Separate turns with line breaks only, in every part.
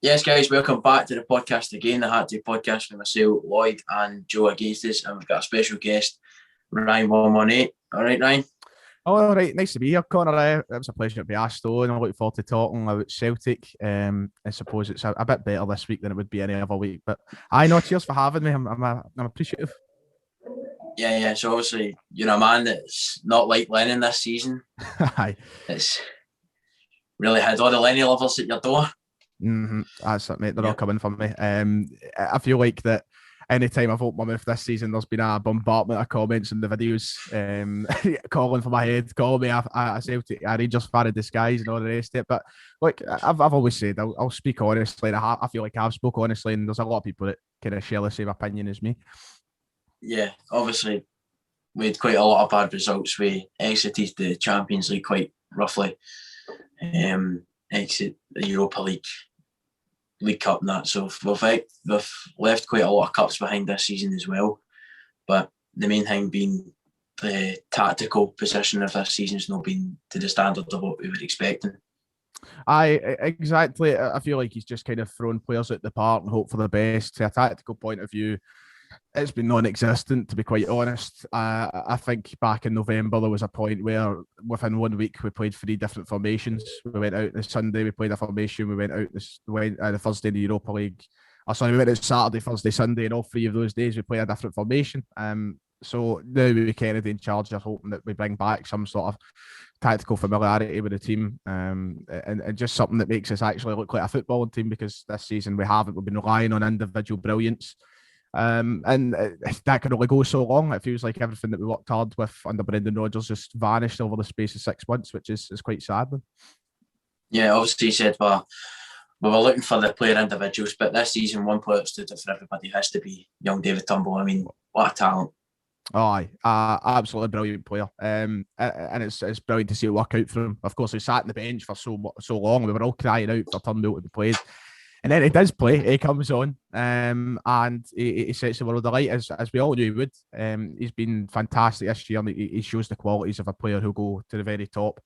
Yes, guys, welcome back to the podcast again. The Hat to podcast with myself, Lloyd, and Joe against us, and we've got a special guest, Ryan118. All right, Ryan.
Oh, all right, nice to be here, Connor. It was a pleasure to be asked on. I look forward to talking about Celtic. I suppose it's a bit better this week than it would be any other week. But I know, cheers for having me. I'm appreciative.
Yeah. So obviously, you're a man that's not like Lennon this season.
Aye,
It's really had all the Lenny lovers at your door.
That's it, mate. They're all coming for me. I feel like that anytime I've opened my mouth this season, there's been a bombardment of comments in the videos, calling for my head, calling me a Celtic, a Rangers fan in disguise, and all the rest of it. But like I've always said, I'll speak honestly. And I feel like I've spoke honestly, and there's a lot of people that kind of share the same opinion as me.
Yeah, obviously, we had quite a lot of bad results. We exited the Champions League quite roughly. Exit the Europa League Cup and that. So we've left quite a lot of cups behind this season as well. But the main thing being the tactical position of this season has not been to the standard of what we were expecting.
Exactly. I feel like he's just kind of thrown players at the park and hope for the best. To a tactical point of view, it's been non-existent, to be quite honest. I think back in November there was a point where within 1 week we played 3 different formations. We went out this Sunday, we played a formation. We went out the Thursday in the Europa League. We went out Saturday, Thursday, Sunday, and all 3 of those days we played a different formation. So now with Kennedy in charge, I'm hoping that we bring back some sort of tactical familiarity with the team, and just something that makes us actually look like a footballing team, because this season we haven't. We've been relying on individual brilliance. And that can only go so long. It feels like everything that we worked hard with under Brendan Rodgers just vanished over the space of 6 months, which is quite sad.
Yeah, obviously he said we were looking for the player individuals, but this season one player that stood out for everybody has to be young David Turnbull. I mean, what a talent.
Oh, aye, absolutely brilliant player. And it's brilliant to see it work out for him. Of course, he sat on the bench for so long. We were all crying out for Turnbull to be played. And then he does play. He comes on, and he sets the world alight, as we all knew he would. He's been fantastic this year. And he shows the qualities of a player who'll go to the very top.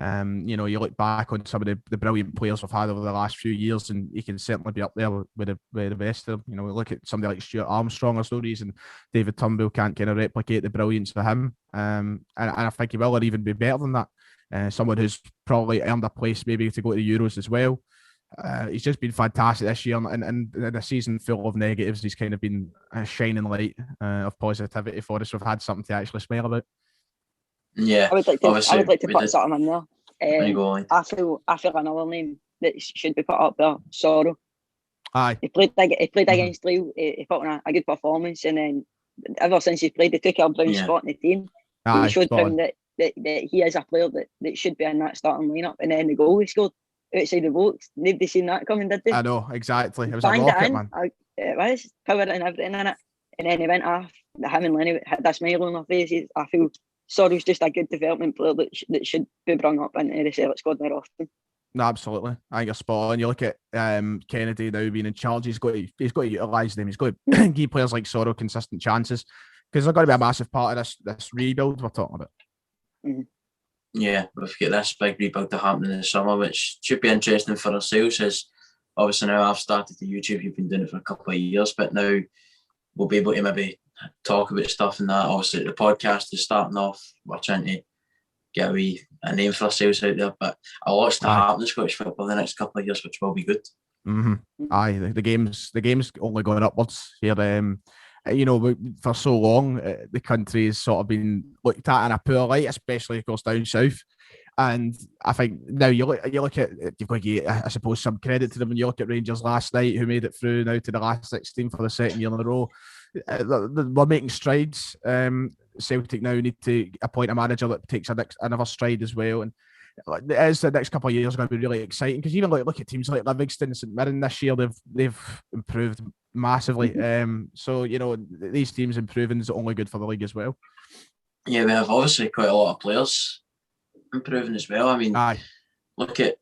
You look back on some of the brilliant players we've had over the last few years, and he can certainly be up there with the best of them. We look at somebody like Stuart Armstrong or no reason David Turnbull can't kind of replicate the brilliance of him. And I think he will, or even be better than that. Someone who's probably earned a place maybe to go to the Euros as well. He's just been fantastic this year, and in a season full of negatives, he's kind of been a shining light of positivity for us. We've had something to actually smile about.
Yeah,
I would like to put something in there. I feel another name that should be put up there. Sorrow.
Aye.
He played against Lille. He put on a good performance, and then ever since he's played, he took a brown spot in the team. He showed Brown that he is a player that should be in that starting lineup. And then the goal he scored outside the box, nobody seen that coming, did they?
I know, exactly. It was a rocket, man.
It was power and everything in it. And then he went off. Him and Lenny had a smile on their faces. I feel Sorrow's just a good development player that should be brought up into the Celtic squad more often.
No, absolutely. I think you're spot on. You look at Kennedy now being in charge. He's got to utilise them. He's got to give players like Sorrow consistent chances, because they're going to be a massive part of this rebuild we're talking about.
Mm-hmm.
Yeah, we've got this big rebuild to happen in the summer, which should be interesting for ourselves, as obviously now I've started the YouTube. You've been doing it for a couple of years, but now we'll be able to maybe talk about stuff and that. Obviously the podcast is starting off. We're trying to get a name for ourselves out there, but a lot's to happen in Scottish football the next couple of years, which will be good.
Aye, the game's only going upwards here. For so long, the country has sort of been looked at in a poor light, especially, of course, down south. And I think now you look at, you've got to give, I suppose, some credit to them when you look at Rangers last night, who made it through now to the last 16 for the second year in a row. We're making strides. Celtic now need to appoint a manager that takes another stride as well. And as the next couple of years are going to be really exciting, because even look at teams like Livingston and St Mirren this year, they've improved massively. So these teams improving is only good for the league as well.
Yeah, we have obviously quite a lot of players improving as well. I mean, look at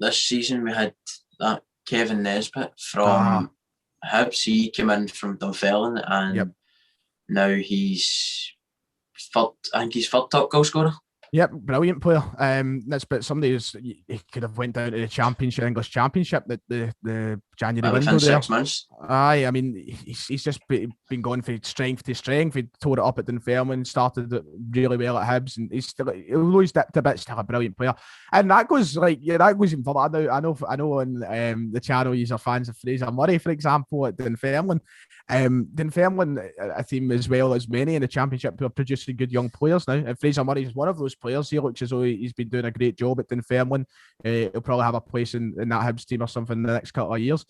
this season we had that Kevin Nesbitt from Hibs. He came in from Dunfermline, and now he's third. I think he's third top goal scorer.
Yep, brilliant player. That's but somebody who's he could have went down to the Championship, English Championship, the January window
within
there.
6 months.
Aye, I mean he's just been going from strength to strength. He tore it up at Dunfermline, started it really well at Hibs, and he's still, although he's dipped a bit, still a brilliant player. And that goes that goes even further. I know on the channel you are fans of Fraser Murray, for example, at Dunfermline. Dunfermline, a team as well as many in the Championship who are producing good young players now. And Fraser Murray is one of those players. He looks as though he's been doing a great job at Dunfermline. He'll probably have a place in that Hibs team or something in the next couple of years.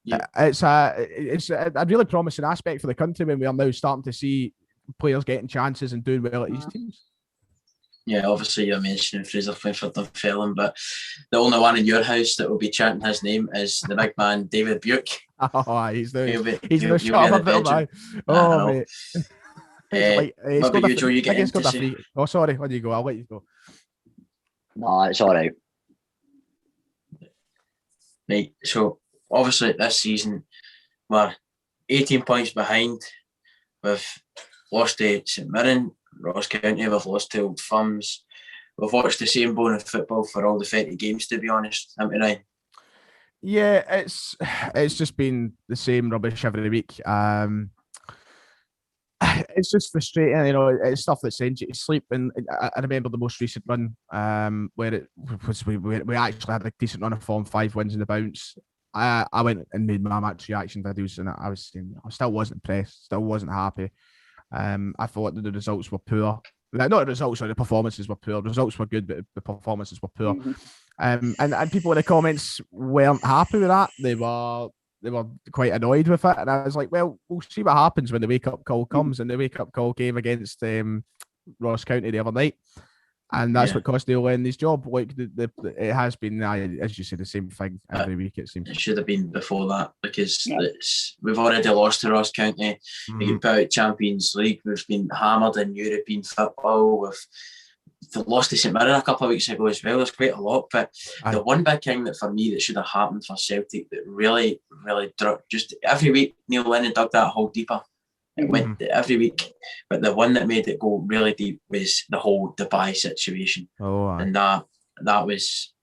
Yeah. It's a really promising aspect for the country when we are now starting to see players getting chances and doing well at these teams.
Yeah, obviously you're mentioning Fraser playing for Dunfermline, but the only one in your house that will be chanting his name is the big man David Buick.
Oh, he's no shot of a bit, man. Oh, mate.
What about you, Joe? You get into say?
Oh, sorry. On you go. I'll let you go.
No, it's all right.
Right. So obviously this season we're 18 points behind. We've lost to St Mirren, Ross County. We've lost to Old Firms. We've watched the same bone of football for all the 30 games, to be honest. Haven't we, Ryan?
Yeah, it's just been the same rubbish every week. It's just frustrating, you know. It's stuff that sends you to sleep. And I remember the most recent run, where it was we actually had a decent run of form, 5 wins in the bounce. I went and made my match reaction videos, and I still wasn't impressed, still wasn't happy. I thought that the results were poor. Not the results, or the performances were poor. The results were good, but the performances were poor. Mm-hmm. And people in the comments weren't happy with that. They were quite annoyed with it, and I was like, well, we'll see what happens when the wake up call comes. And the wake up call came against Ross County the other night, and that's what cost Neil Lenny's job. Like it has been, as you say, the same thing every week. It seems
it should have been before that, because we've already lost to Ross County. We get put out Champions League. We've been hammered in European football. We've lost to St Mirren a couple of weeks ago as well. There's quite a lot, but the one big thing that for me that should have happened for Celtic that really, really just every week Neil Lennon dug that hole deeper. It went every week, but the one that made it go really deep was the whole Dubai situation. And that was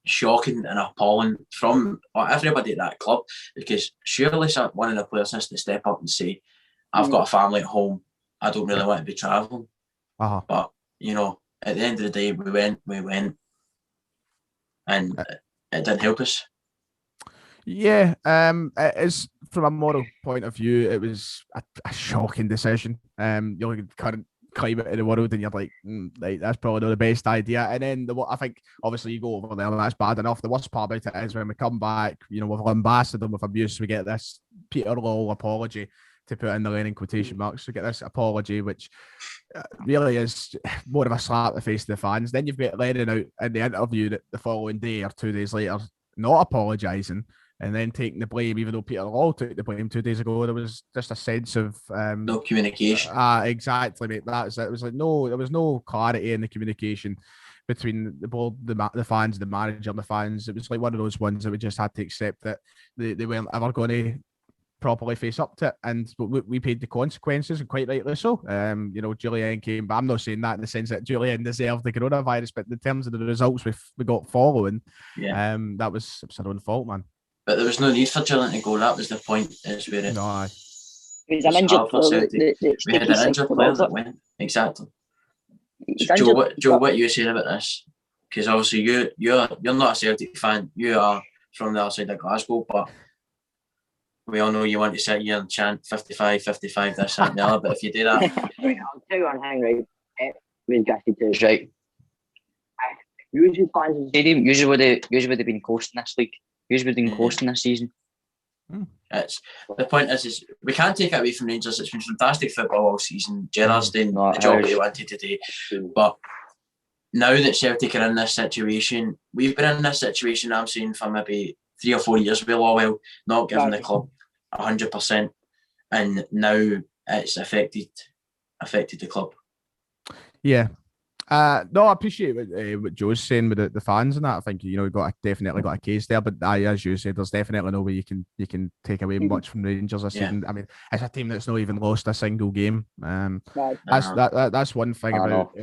shocking and appalling from everybody at that club, because surely one of the players has to step up and say, I've got a family at home, I don't really want to be travelling. But you know, at the end of the day, we went, and it didn't help us.
Yeah, it's from a moral point of view, it was a shocking decision. You look at the current climate in the world, and you're like, that's probably not the best idea. And then I think obviously you go over there, and that's bad enough. The worst part about it is when we come back, you know, we've lambasted them with abuse. We get this Peter Lawwell apology, to put in the line in quotation marks, to get this apology, which really is more of a slap in the face to the fans. Then you've got Lennon out in the interview the following day or 2 days later, not apologising, and then taking the blame, even though Peter Lawwell took the blame 2 days ago. There was just a sense of
no communication.
Exactly, mate. It was like there was no clarity in the communication between the board, the fans, the manager, and the fans. It was like one of those ones that we just had to accept that they weren't ever going to properly face up to it, and we paid the consequences, and quite rightly so. You know, Julian came, but I'm not saying that in the sense that Julian deserved the coronavirus, but in terms of the results we got following, that was our own fault, man.
But there was no need for Julian to go. That was the point. Is where it
was an injured player.
We had an injured player that went. Exactly. Joe, what you saying about this? Because obviously you're not a Celtic fan. You are from the other side of Glasgow, but we all know you want to sit here and chant 55, 55, this, that, and the other, but if you do that...
I'll tell you one thing, right? When Jesse tells right. Usually fans in the stadium, usually would have been coasting this league. Usually would have been coasting this season.
The point is we can't take it away from Rangers. It's been fantastic football all season. Gerrard's doing the job that he wanted to do. But now that Celtic are in this situation, we've been in this situation, I'm saying, for maybe 3 or 4 years with Lawwell not giving the club 100%, and now it's affected the club.
Yeah. No, I appreciate what Joe's saying with the fans and that. I think, you know, definitely got a case there, but as you said, there's definitely no way you can take away much from Rangers this season. I mean, it's a team that's not even lost a single game. That's one thing about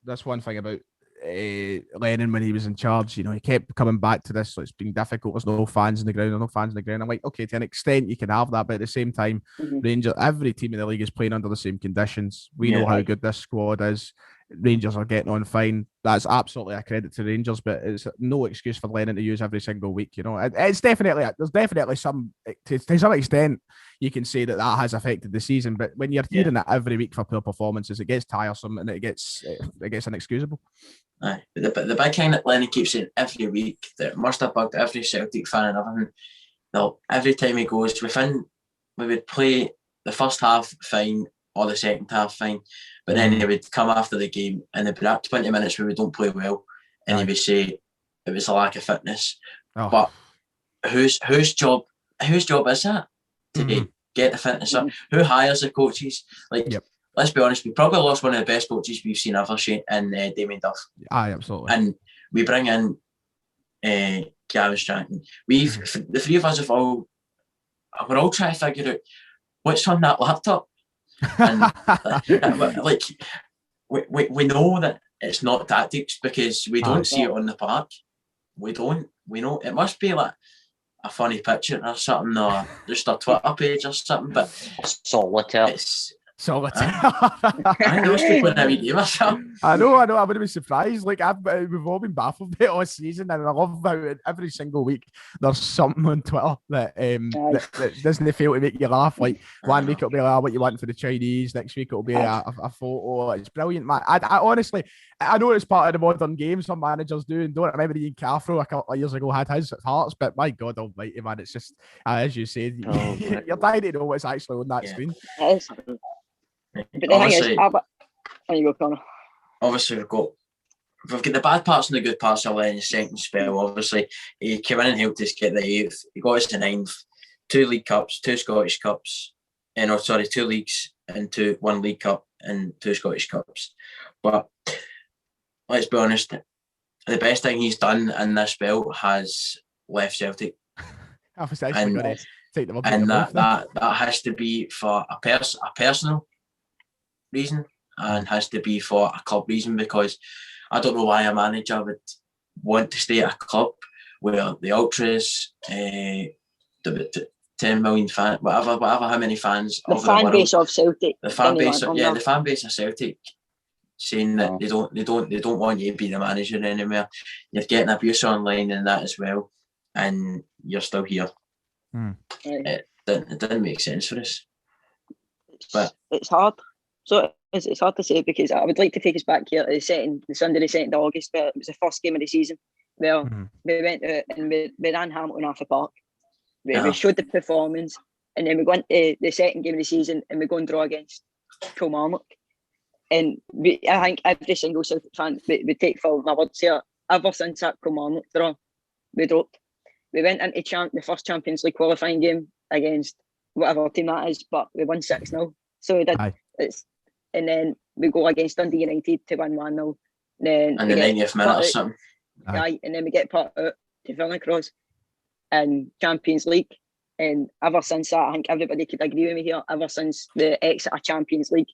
that's one thing about Lennon when he was in charge. You know, he kept coming back to this. So it's been difficult. There's no fans in the ground. There's no fans in the ground. I'm like, okay, to an extent you can have that, but at the same time, Rangers, every team in the league is playing under the same conditions. We know how good this squad is. Rangers are getting on fine. That's absolutely a credit to Rangers, but it's no excuse for Lennon to use every single week. You know, it's definitely there's definitely some to some extent you can say that has affected the season. But when you're hearing it every week for poor performances, it gets tiresome and it gets inexcusable.
Aye, but the big thing that Lennon keeps saying every week that must have bugged every Celtic fan and everything. Now, every time he goes, we would play the first half fine or the second half fine, but then he would come after the game and there'd be that 20 minutes where we don't play well, and he would say it was a lack of fitness. But whose job is that to get the fitness up? Who hires the coaches? Let's be honest, we probably lost one of the best coaches we've seen ever, in Damien Duff.
Aye, absolutely.
And we bring in Gavin Stratton. The three of us we're all trying to figure out what's on that laptop. And we know that it's not tactics because we don't see it on the park. We know it must be like a funny picture or something, or just a Twitter page or something, but
solitaire.
Solitaire.
I know people in a wee game or something.
I know. I wouldn't be surprised. Like we've all been baffled by it all season, and I love how every single week there's something on Twitter that doesn't fail to make you laugh. Like one week it'll be like what you want for the Chinese, next week it'll be a photo. It's brilliant, man. I honestly, I know it's part of the modern game. Some managers do and don't. I remember Ian Cathro a couple of years ago had his Hearts, but my God Almighty, man, it's just as you said, you're dying to know what's actually on that screen.
But the thing is, there you go, Connor.
Obviously, we've got the bad parts and the good parts of Lennon's second spell. Obviously, he came in and helped us get the 8th. He got us to 9th. 2 League Cups, 2 Scottish Cups, 2 leagues and 1 League Cup and 2 Scottish Cups. But let's be honest, the best thing he's done in this spell has left Celtic.
I was actually going to take them up.
And that has to be for a personal reason and has to be for a club reason, because I don't know why a manager would want to stay at a club where the ultras, the 10 million fans, whatever how many fans,
the fan base of Celtic,
the fan base of Celtic, saying that they don't want you to be the manager anymore. You're getting abuse online and that as well, and you're still here. It didn't make sense for us. But
it's hard. So it's hard to say, because I would like to take us back here to the Sunday the 2nd of August, where it was the first game of the season, where we went out and we ran Hamilton off the park. We showed the performance, and then we went to the second game of the season and we go and draw against Kilmarnock. And I think every single Celtic fan would take for my words here, ever since that Kilmarnock draw, we dropped. We went into the first Champions League qualifying game against whatever team that is, but we won 6-0. So we did. And then we go against Dundee United to win 1-0. Then
in the 90th minute or something.
And then we get put out to Villancross in Champions League. And ever since that, I think everybody could agree with me here, ever since the exit of Champions League,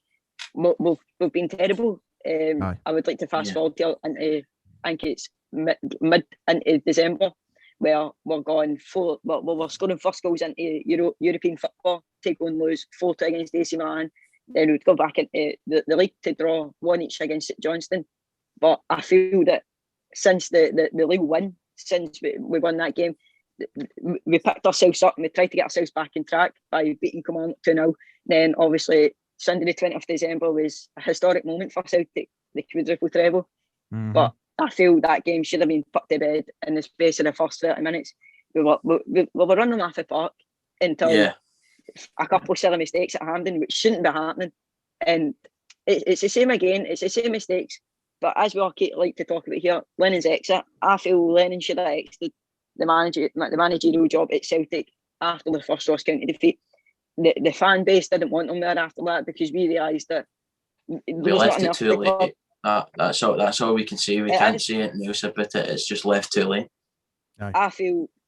we've been terrible. I would like to fast forward here into, I think it's mid into December, where we're scoring first goals into European football, take on lose 4-2 against AC Milan. Then we'd go back into the league to draw 1 each against St Johnstone. But I feel that since the league win, since we won that game, we picked ourselves up and we tried to get ourselves back in track by beating Kilmarnock 2-0. Then obviously Sunday the 20th of December was a historic moment for Celtic, the quadruple treble. But I feel that game should have been put to bed in the space of the first 30 minutes. We were running off the park until a couple of silly mistakes at Hampden, which shouldn't be happening. And it's the same again, it's the same mistakes. But as we all like to talk about here, Lennon's exit, I feel Lennon should have exited the managerial job at Celtic after the first Ross County defeat. The fan base didn't want him there after that, because we realised that
we left it too late. That's all we can say. We can't say anything else about it. It's just left too late.
I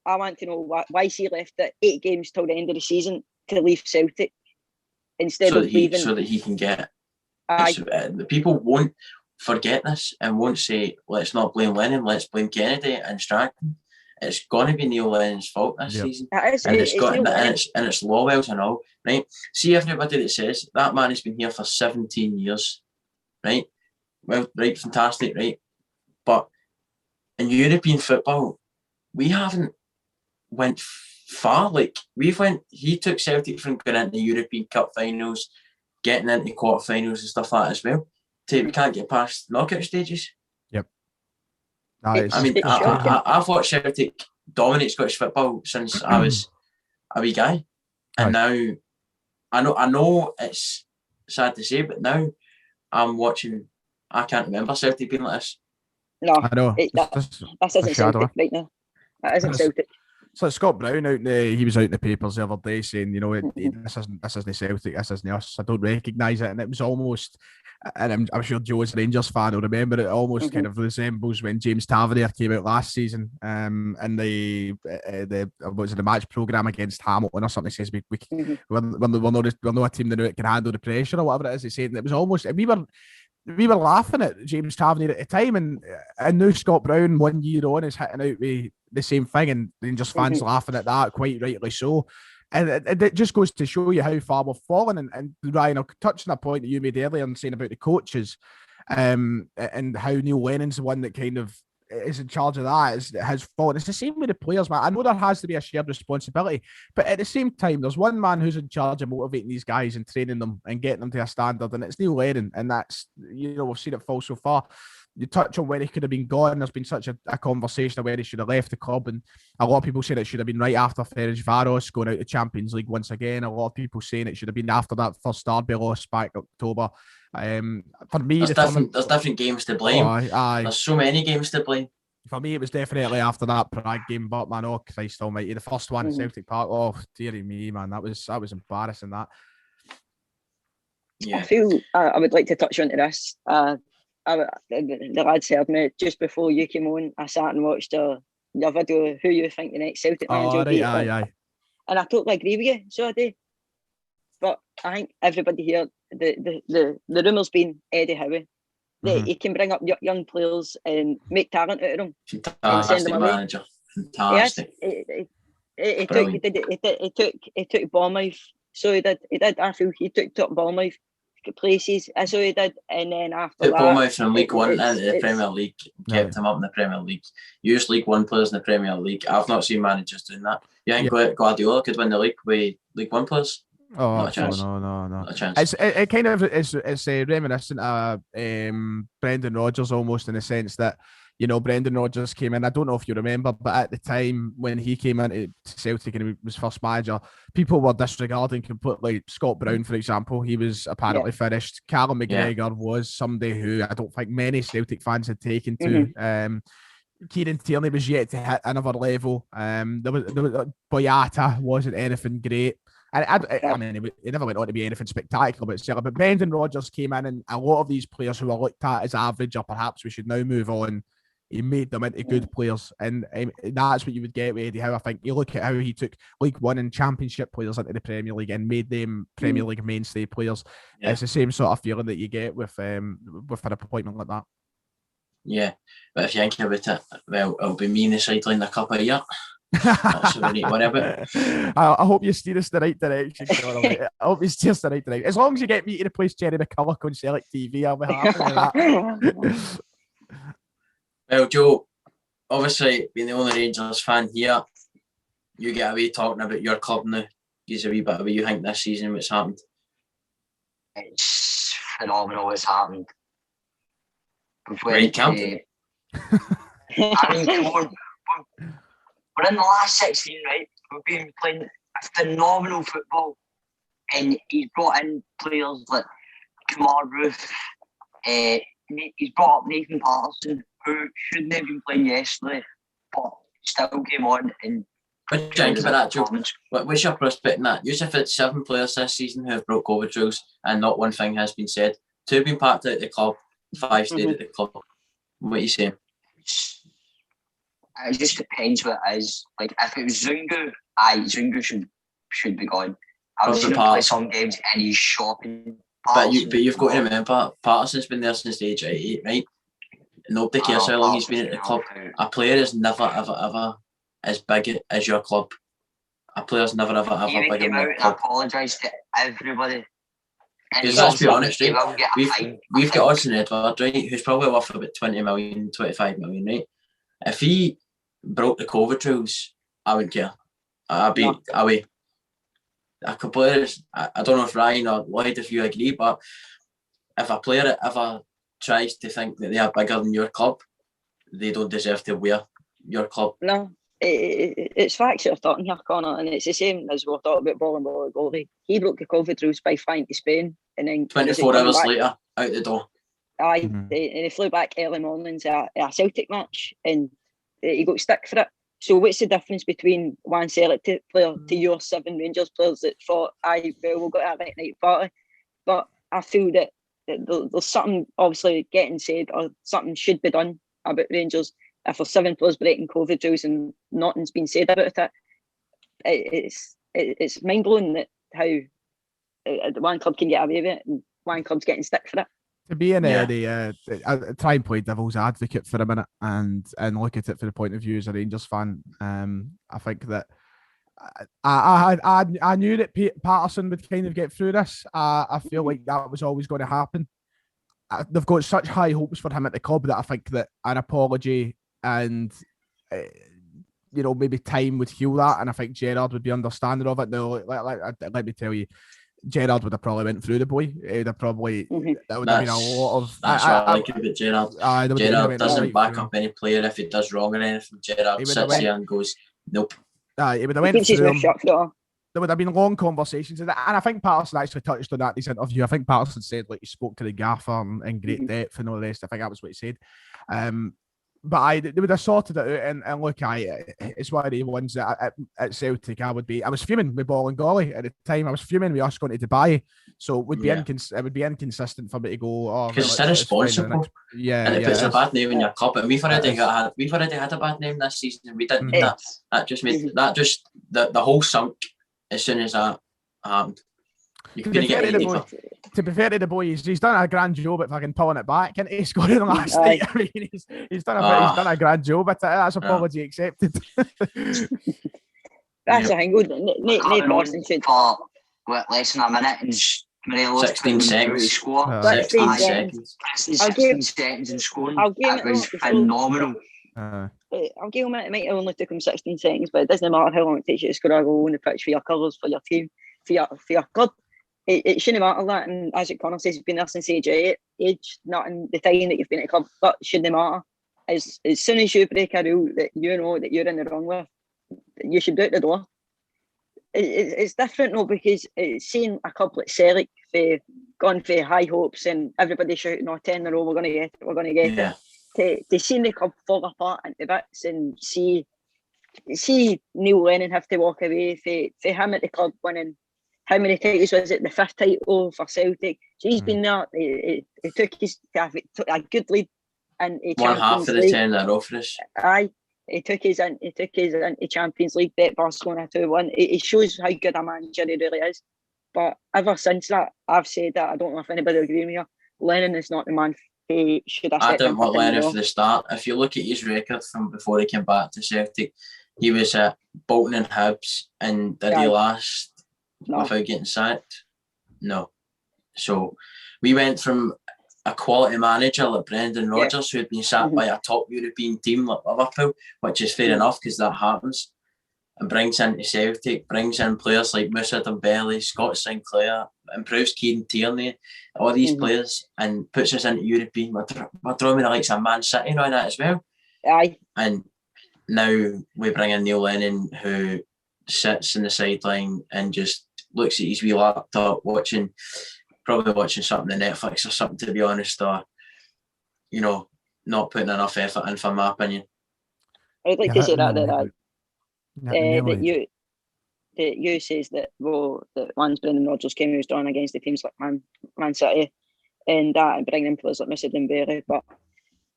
want to know why he left it 8 games till the end of the season to leave Celtic instead of leaving,
so that he can get. The people won't forget this and won't say, let's not blame Lennon, let's blame Kennedy and Strachan. It's going to be Neil Lennon's fault this season.
It's
Lawwell's and all, right? See everybody that says that man has been here for 17 years, right? Well, right, fantastic, right? But in European football, we haven't went far. Like he took Celtic from going into European Cup finals, getting into quarterfinals and stuff like that as well. We can't get past knockout stages.
Yep.
I've watched Celtic dominate Scottish football since I was a wee guy, and now I know it's sad to say, but now I'm watching. I can't remember Celtic being like this.
No,
I know.
That isn't Celtic right now. That isn't Celtic.
So Scott Brown he was out in the papers the other day saying, this isn't Celtic, this isn't us. I don't recognise it, and it was almost, and I'm sure Joe as a Rangers fan will remember it. Almost kind of resembles when James Tavernier came out last season, and the match programme against Hamilton or something. He says we're not a team that can handle the pressure or whatever it is. He said, and it was almost, we were laughing at James Tavernier at the time, and now Scott Brown 1 year on is hitting out with the same thing, and Rangers fans laughing at that, quite rightly so. And it just goes to show you how far we've fallen. And Ryan, I'll touch on a point that you made earlier and saying about the coaches, and how Neil Lennon's the one that kind of is in charge of that, has fallen. It's the same with the players, man. I know there has to be a shared responsibility, but at the same time, there's one man who's in charge of motivating these guys and training them and getting them to a standard, and it's Neil Lennon. And that's, we've seen it fall so far. You touch on where he could have been gone. There's been such a conversation of where he should have left the club, and a lot of people saying it should have been right after Ferencváros going out to Champions League once again. A lot of people saying it should have been after that first derby loss back in October. For me,
there's different games to blame. There's so many games to blame.
For me, it was definitely after that Prague game, but man, oh Christ almighty, the first one at Celtic Park, oh dearie me, man, that was embarrassing, that.
Yeah. I feel I would like to touch on this. The lads heard me just before you came on. I sat and watched your video of who you think the next Celtic manager will be.
Aye.
And I totally agree with you, so I do. But I think everybody here, the rumour's been Eddie Howe. He can bring up young players and make talent out of them.
Fantastic manager. Fantastic.
Yes, he took Bournemouth. So he did. I feel he took Bournemouth places. So he did, and then after that,
Bournemouth from League One into the Premier League, kept him up in the Premier League. Used League One players in the Premier League. I've not seen managers doing that. You think Guardiola could win the league with League One players?
Oh,
not a chance.
No.
Not a chance.
It kind of is reminiscent of Brendan Rodgers almost, in the sense that, Brendan Rodgers came in. I don't know if you remember, but at the time when he came into Celtic and he was first manager, people were disregarding completely Scott Brown, for example. He was apparently finished. Callum McGregor was somebody who I don't think many Celtic fans had taken to. Kieran Tierney was yet to hit another level. There was Boyata wasn't anything great. And I mean, he never went on to be anything spectacular, but Brendan Rodgers came in, and a lot of these players who are looked at as average, or perhaps we should now move on, he made them into good players. And that's what you would get with Eddie Howe. I think you look at how he took League One and Championship players into the Premier League and made them Premier League mainstay players. Yeah. It's the same sort of feeling that you get with an appointment like that.
Yeah, but if you think about it, well, it'll be me in the sideline a couple of years. That's what we need to worry about.
I hope you steer us the right direction. I hope you steer us the right direction. As long as you get me to replace Jerry McCulloch on Celtic TV, I'll be happy with that.
Well, Joe, obviously being the only Rangers fan here, you get away talking about your club now. Gives a wee bit of what you think this season, what's happened.
It's phenomenal what's happened.
Great camping.
I mean, come on. We're in the last 16, right? We've been playing a phenomenal football, and he's brought in players like Kamar Roof. He's brought up Nathan Patterson, who shouldn't have been playing yesterday, but still came on. And
what do you think about that, Joe? What's your prospect in that? You've had 7 players this season who have broke COVID rules, and not one thing has been said. 2 have been packed out of the club, 5 stayed at the club. What are you saying?
It just depends what it is. Like, if it was Zungu, Zungu should be gone. I've seen him play some games and he's shocking.
But you've got to remember, Patterson's been there since the age of 8, right? Nobody cares how long he's been at the club. A player is never, ever as big as your club. A player's never, ever bigger than your club.
Apologise to everybody.
Because let's be honest, right? We've got Odsonne Edouard, right, who's probably worth about 20 million, 25 million, right? If he broke the COVID rules, I wouldn't care. I'd be away. I don't know if Ryan or Lloyd, if you agree, but if a player ever tries to think that they are bigger than your club, they don't deserve to wear your club.
No, it's facts that are talking here, Connor, and it's the same as we're talking about ball and goalie. He broke the COVID rules by flying to Spain, and then
24 hours later, out the door.
Aye, and he flew back early mornings at a Celtic match, and he got stick for it. So what's the difference between one Celtic player to your 7 Rangers players that thought, we'll go to a late night party? But I feel that there's something obviously getting said, or something should be done about Rangers. If there's 7 players breaking COVID rules and nothing's been said about it, it's mind blowing that how one club can get away with it and one club's getting stick for it.
To be in try and play devil's advocate for a minute and look at it from the point of view as a Rangers fan. I think that I knew that Patterson would kind of get through this. I feel like that was always going to happen. They've got such high hopes for him at the club that I think that an apology and maybe time would heal that, and I think Gerrard would be understanding of it. No, let me tell you, Gerrard would have probably went through the boy. He would have probably that would have been a lot of.
That's what I like about Gerrard. Gerrard doesn't back up any player if he does wrong or anything. Gerrard sits here and goes, nope.
He would have went through him. There would have been long conversations, and I think Patterson actually touched on that in his interview. I think Patterson said like he spoke to the gaffer in great depth and all the rest. I think that was what he said. But they would have sorted it out, and look, it's one of the ones that at Celtic I was fuming with ball and golly at the time. I was fuming with us going to Dubai, so it would be inconsistent for me to go.
Because it's irresponsible.
Yeah,
and it puts a bad name in your club. And we've already had a bad name this season, and we didn't need that. That just made the whole sunk as soon as that happened. You couldn't get anything.
To be fair to the boy, he's done a grand job at fucking pulling it back, and he scored in the last night. I mean, he's done a grand job at it. That's apology accepted.
That's a thing. Good. Nate Boston should
for less than a minute and Morelos
16 seconds.
Score.
16 seconds.
16 seconds and scoring. That was phenomenal.
I'll give him it. It might have only took him 16 seconds, but it doesn't matter how long it takes you to score a goal on the pitch for your colours, for your team, for your club. It shouldn't matter that, and as Connor says, he's been there since age 8, not in the time that you've been at the club, but shouldn't matter. As soon as you break a rule that you know that you're in the wrong with, you should be out the door. It's different though, because seeing a club like Celtic gone for high hopes and everybody shouting, 10 in a row, we're going to get it. To see the club fall apart into bits and see Neil Lennon have to walk away for him at the club winning. How many titles was it? The 5th title for Celtic. So he's been there. He took a good lead, and
one half of the 10 in a row for us.
Aye, he took his into Champions League, bet Barcelona 2-1. It shows how good a manager he really is. But ever since that, I've said that. I don't know if anybody will agree with me. Lennon is not the man who should have.
I didn't want Lennon from the start. If you look at his record from before he came back to Celtic, he was at Bolton and Hibs, and did he last? No. Without getting sacked? No. So we went from a quality manager like Brendan Rodgers, who had been sacked by a top European team like Liverpool, which is fair enough because that happens, and brings into Celtic, brings in players like Moussa Dembele, Scott Sinclair, improves Kieran Tierney, all these players, and puts us into European. We're drawing the likes of Man City now that as well.
Aye.
And now we bring in Neil Lennon, who sits in the sideline and just looks at his wee laptop, probably watching something on Netflix or something, to be honest, or not putting enough effort in, for my opinion.
I'd like to say that you says that that once Brendan Rodgers came, he was drawn against the teams like Man City and that, and bringing in players like Moussa Dembele, but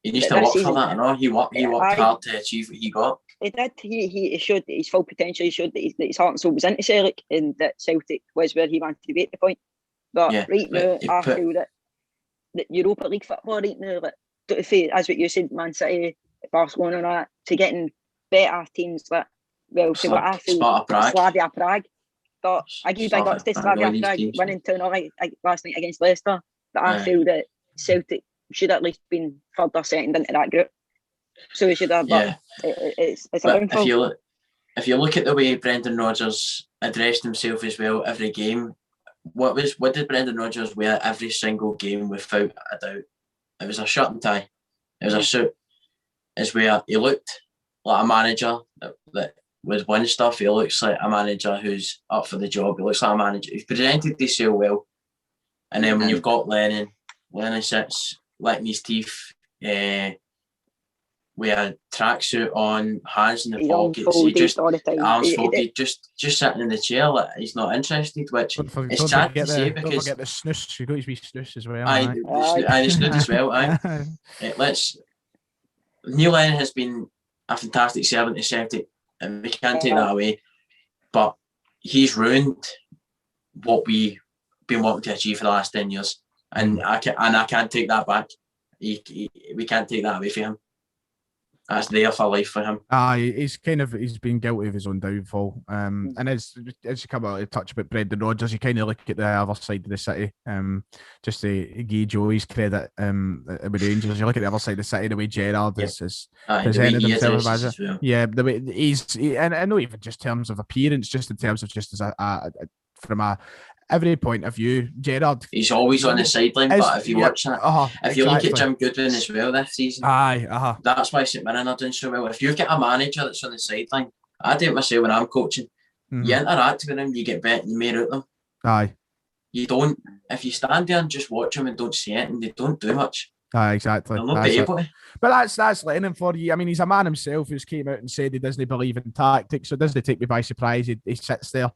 he needs to work for that. I know he worked hard to achieve what he got.
He did. He showed his full potential. He showed that his heart and soul was into Celtic, and that Celtic was where he wanted to be at the point. But
Yeah,
right now,
but
I feel that Europa League football right now, like, as what you said, Man City, Barcelona, and all that, to getting better teams, like, well, to what I feel, Slavia Prague. But I give big ups to Slavia Prague winning 2-0 last night against Leicester. But I feel that Celtic should at least been third or second into that group. So we should have. But it's a downfall.
If you look at the way Brendan Rodgers addressed himself as well every game, what did Brendan Rodgers wear every single game without a doubt? It was a shirt and tie. It was a suit. It's where he looked like a manager that was winning stuff. He looks like a manager who's up for the job. He looks like a manager. He's presented himself well. And then when you've got Lennon sits letting his teeth with a tracksuit on, hands in the pockets, he just arms folded, just sitting in the chair like he's not interested, which is sad to say because
don't forget the snooze. You've got to be snooze as well.
Aye, the snooze as well. Aye. Neil Lennon has been a fantastic servant to Celtic, and we can't take that away. But he's ruined what we've been wanting to achieve for the last 10 years, and I can't take that back. We can't take that away from him. That's there for life for him.
He's been guilty of his own downfall. And as you come out to touch about Brendan Rodgers, you kind of look at the other side of the city. Just to give Joey's credit with Rangers, you look at the other side of the city, the way Gerrard is presented himself as it. Well. Yeah, the way and not even just in terms of appearance, just in terms of just as from every point of view, Gerrard.
He's always on the sideline, but if you watch that, if you look at Jim Goodwin as well this season, that's why St Mirren are doing so well. If you get a manager that's on the sideline, I do it myself when I'm coaching. You interact with them, you get better, you may root them. You don't. If you stand there and just watch them and don't see it, and they don't do much.
Exactly.
They'll not be able to.
But that's Lennon for you. I mean, he's a man himself who's came out and said he doesn't believe in tactics, so it doesn't take me by surprise. He sits there.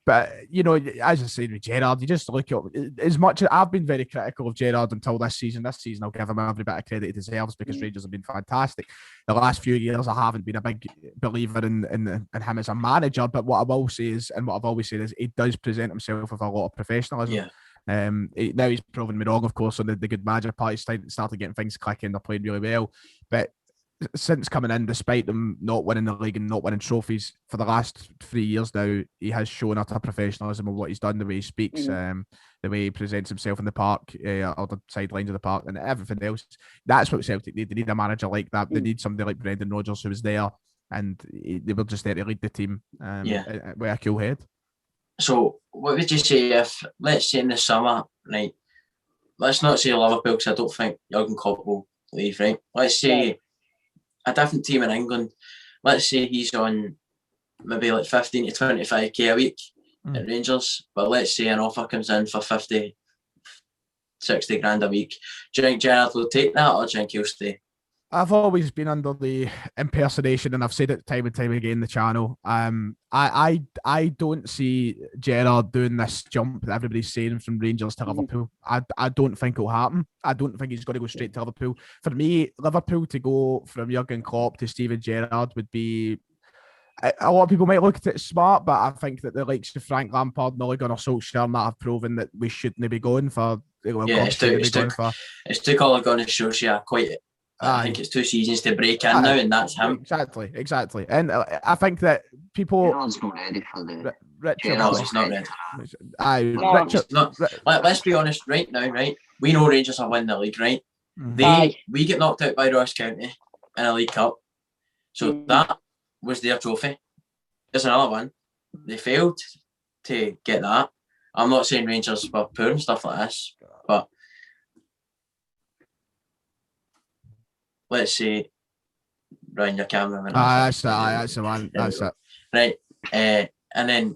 But you know, as I said with Gerrard, you just look at as much as I've been very critical of Gerrard until this season. This season, I'll give him every bit of credit he deserves because Rangers have been fantastic. The last few years, I haven't been a big believer in him as a manager. But what I will say is, and what I've always said is, he does present himself with a lot of professionalism.
Yeah.
Now he's proven me wrong, of course, on the good manager part. He's started getting things clicking. They're playing really well, but since coming in, despite them not winning the league and not winning trophies for the last 3 years now, he has shown utter professionalism of what he's done, the way he speaks, the way he presents himself in the park, or the sidelines of the park, and everything else. That's what Celtic need. They need a manager like that. They need somebody like Brendan Rodgers who was there, and they were just there to lead the team with a cool head.
So, what would you say if, let's say in the summer, right? Let's not say Liverpool because I don't think Jurgen Klopp will leave, right? Let's say a different team in England, let's say he's on maybe like 15 to 25k a week at Rangers, but let's say an offer comes in for 50, 60 grand a week. Do you think Gerrard will take that, or do you think he'll stay?
I've always been under the impersonation, and I've said it time and time again in the channel. I don't see Gerrard doing this jump that everybody's saying from Rangers to Liverpool. I don't think it'll happen. I don't think he's going to go straight to Liverpool. For me, Liverpool to go from Jurgen Klopp to Steven Gerrard would be. A lot of people might look at it smart, but I think that the likes of Frank Lampard and Ole Gunnar Solskjaer and that have proven that we shouldn't be going for.
It's took Ole Gunnar Solskjaer quite. I think it's 2 seasons to break in now, and that's him.
Exactly. And I think that people.
Gerrard's not ready for the.
Gerrard's not ready.
Let's
let's be honest right now, right? We know Rangers are winning the league, right? We get knocked out by Ross County in a League Cup. So that was their trophy. There's another one. They failed to get that. I'm not saying Rangers were poor and stuff like this, but let's say, Ryan, your cameraman.
That's the one. That's it.
Right. And then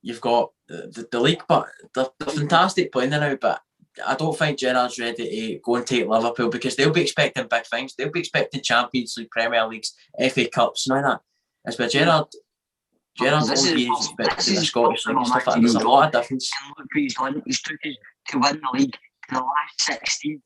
you've got the league, but they're fantastic playing there now, but I don't think Gerrard's ready to go and take Liverpool because they'll be expecting big things. They'll be expecting Champions League, Premier Leagues, FA Cups, and all that. As with Gerrard only expecting the Scottish League and stuff like that. There's a lot of difference.
Look what he's done. He's took us to win the league to the last 16.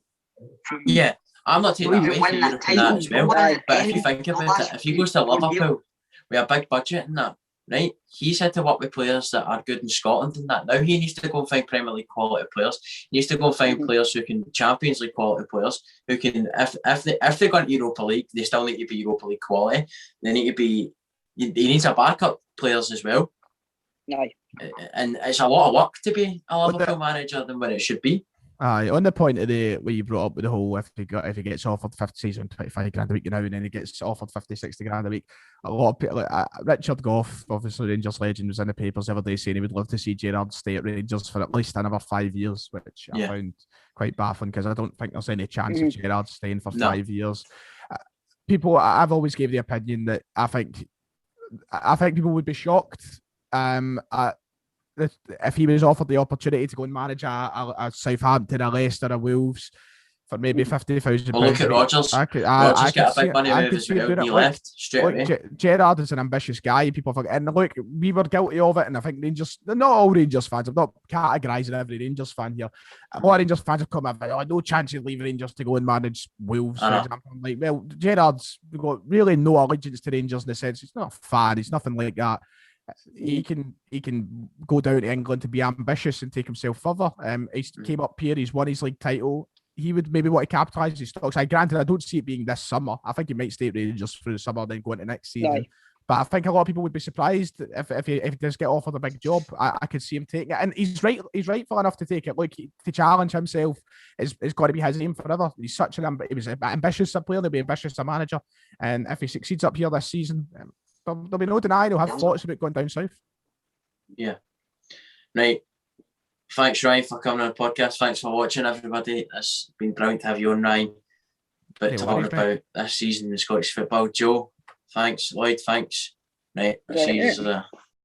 I'm not taking that away from Europe and that as well. But if you think about it, if he goes to Liverpool with a big budget and that, right? He's had to work with players that are good in Scotland and that. Now he needs to go and find Premier League quality players. He needs to go and find players who can, Champions League quality players, who can, if they're going to Europa League, they still need to be Europa League quality. They need to be, he needs a backup players as well.
Aye.
And it's a lot of work to be a Liverpool manager than what it should be.
Aye, on the point of what you brought up with the whole, if he gets offered 25 grand a week now, and then he gets offered 50, 60 grand a week, a lot of people, like Richard Gough, obviously Rangers legend, was in the papers the other day saying he would love to see Gerrard stay at Rangers for at least another 5 years, which I found quite baffling, because I don't think there's any chance of Gerrard staying for 5 years. I've always gave the opinion that I think people would be shocked if he was offered the opportunity to go and manage a Southampton, a Leicester, a Wolves for maybe £50,000.
Well, look at Rodgers. Rodgers got a big money move as well. He left straight away.
Gerrard is an ambitious guy. People forget. And look, we were guilty of it. And I think Rangers, not all Rangers fans, I'm not categorising every Rangers fan here. A lot of Rangers fans have come up and no chance he'd leave Rangers to go and manage Wolves, for example. I'm like, well, Gerrard's got really no allegiance to Rangers in the sense he's not a fan. He's nothing like that. He can go down to England to be ambitious and take himself further. He's came up here. He's won his league title. He would maybe want to capitalise his stocks. Granted, I don't see it being this summer. I think he might stay at Rangers through the summer, then go into next season. Right. But I think a lot of people would be surprised if he does get offered a big job. I could see him taking it, and he's rightful enough to take it. Look, to challenge himself is got to be his aim forever. He's such he was an ambitious player. He'll be ambitious a manager, and if he succeeds up here this season, there'll be no denying he'll have thoughts about going down south.
Yeah. Right. Thanks, Ryan, for coming on the podcast. Thanks for watching, everybody. It's been brilliant to have you on, Ryan. But talking about this season in Scottish football. Joe, thanks. Lloyd, thanks. Right. I'll see you